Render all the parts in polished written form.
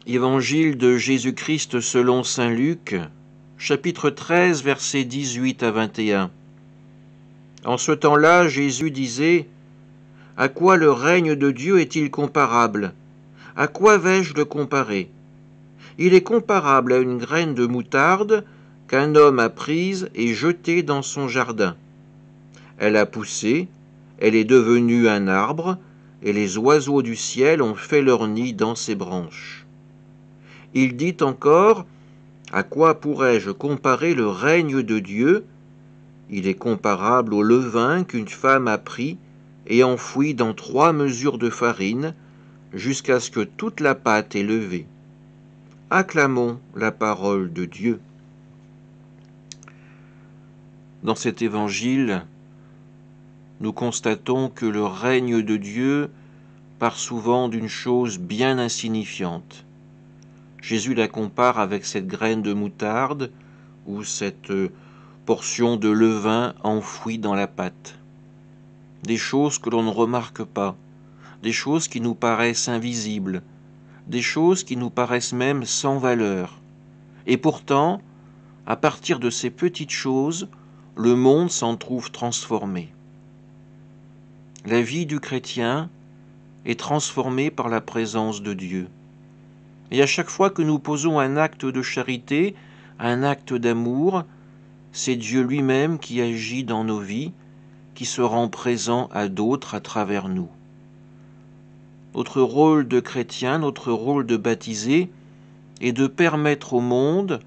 Évangile de Jésus-Christ selon saint Luc, chapitre 13, versets 18 à 21. En ce temps-là, Jésus disait : « À quoi le règne de Dieu est-il comparable ? À quoi vais-je le comparer ? Il est comparable à une graine de moutarde qu'un homme a prise et jetée dans son jardin. Elle a poussé, elle est devenue un arbre, et les oiseaux du ciel ont fait leur nid dans ses branches. » Il dit encore : « À quoi pourrais-je comparer le règne de Dieu ? Il est comparable au levain qu'une femme a pris et enfoui dans 3 mesures de farine, jusqu'à ce que toute la pâte ait levé. » Acclamons la parole de Dieu. Dans cet évangile, nous constatons que le règne de Dieu part souvent d'une chose bien insignifiante. Jésus la compare avec cette graine de moutarde ou cette portion de levain enfouie dans la pâte. Des choses que l'on ne remarque pas, des choses qui nous paraissent invisibles, des choses qui nous paraissent même sans valeur. Et pourtant, à partir de ces petites choses, le monde s'en trouve transformé. La vie du chrétien est transformée par la présence de Dieu. Et à chaque fois que nous posons un acte de charité, un acte d'amour, c'est Dieu lui-même qui agit dans nos vies, qui se rend présent à d'autres à travers nous. Notre rôle de chrétien, notre rôle de baptisé, est de permettre au monde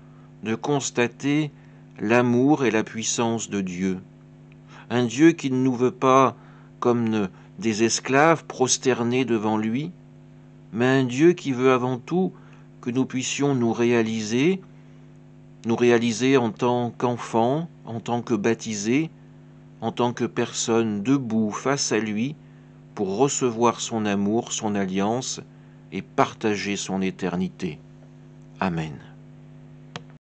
de constater l'amour et la puissance de Dieu. Un Dieu qui ne nous veut pas comme des esclaves prosternés devant lui, mais un Dieu qui veut avant tout que nous puissions nous réaliser en tant qu'enfants, en tant que baptisés, en tant que personnes debout face à lui pour recevoir son amour, son alliance et partager son éternité. Amen.